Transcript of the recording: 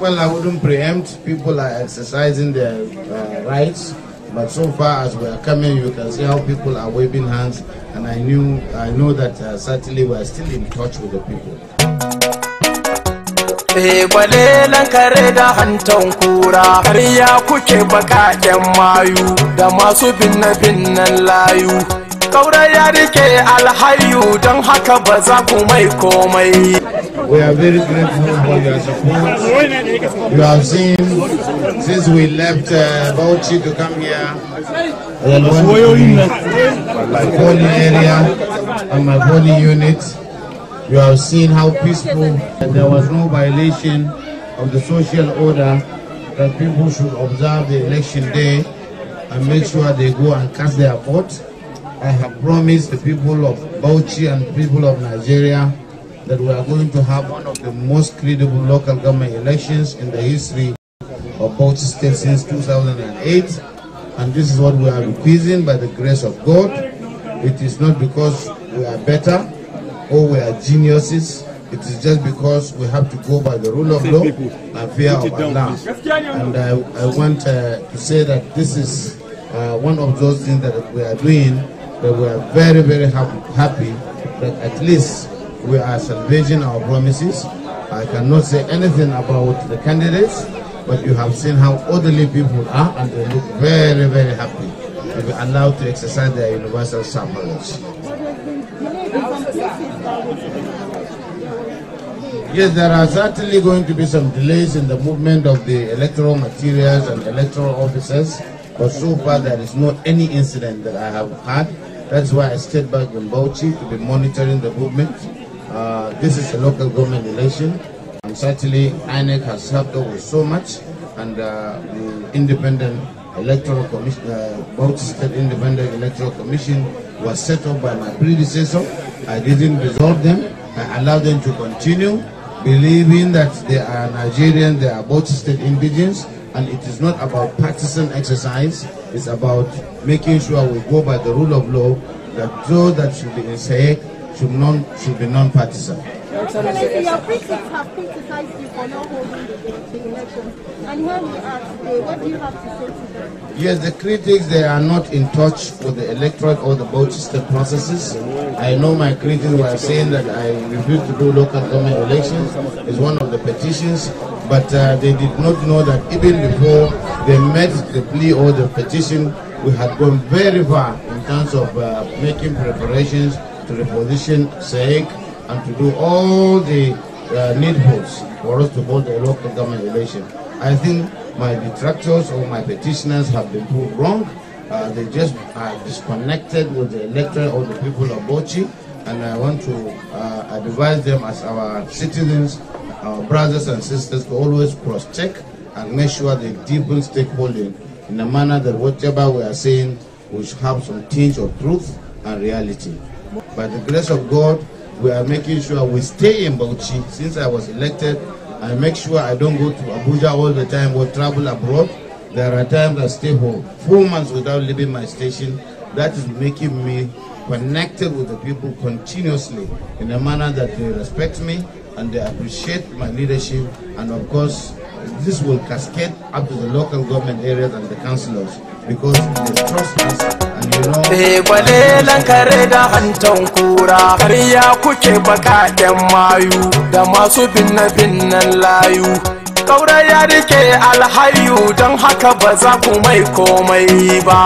Well, I wouldn't preempt. People are exercising their rights. But so far as we are coming, you can see how people are waving hands. And I know that certainly we are still in touch with the people. Kare da hantan kura ƙarya kuke bakaƙen mayu da masu binne-binnen layu. Kaura ya rike alhayu don haka ba za ku mai komai. We are very grateful for your support. You have seen since we left Bauchi to come here, my polling area and my polling unit. You have seen how peaceful, and there was no violation of the social order, that people should observe the election day and make sure they go and cast their vote. I have promised the people of Bauchi and people of Nigeria that we are going to have one of the most credible local government elections in the history of Bauchi State since 2008. And this is what we are requesting by the grace of God. It is not because we are better or we are geniuses. It is just because we have to go by the rule of law and fear of Allah. And I want to say that this is one of those things that we are doing, that we are very, very happy that at least we are salvaging our promises. I cannot say anything about the candidates, but you have seen how orderly people are, and they look very, very happy to be allowed to exercise their universal suffrage. Yes, there are certainly going to be some delays in the movement of the electoral materials and electoral officers, but so far there is not any incident that I have had. That's why I stayed back in Bauchi to be monitoring the movement. This is a local government election, and certainly INEC has helped us with so much, and the Independent Electoral Commission, Bauchi State Independent Electoral Commission was set up by my predecessor. I didn't dissolve them. I allowed them to continue, believing that they are Nigerians, they are Bauchi State indigenes, and it is not about partisan exercise. It's about making sure we go by the rule of law, that those that should be in SAEC should be non-partisan. Excellency, your critics have criticized you for not holding the election. And here we are today. What do you have to say to them? Yes, the critics, they are not in touch with the electorate or the Bauchi State processes. I know my critics were saying that I refuse to do local government elections. It's one of the petitions, but they did not know that even before they met the plea or the petition, we had gone very far in terms of making preparations to reposition SAEC and to do all the needfuls for us to hold a local government election. I think my detractors or my petitioners have been proved wrong. They just are disconnected with the electorate or the people of Bauchi, and I want to advise them as our citizens, our brothers and sisters, to always cross-check and make sure they deepen stakeholding in a manner that whatever we are saying, we should have some tinge of truth and reality. By the grace of God, we are making sure we stay in Bauchi. Since I was elected, I make sure I don't go to Abuja all the time or travel abroad. There are times I stay home 4 months without leaving my station. That is making me connected with the people continuously in a manner that they respect me and they appreciate my leadership. And of course, this will cascade up to the local government areas and the councillors, because they trust us. And you know, kare da hantan kura ƙarya kuke bakaƙen mayu da masu binne-binnen layu. Kaura ya rike alhayu don haka ba za ku mai komai ba.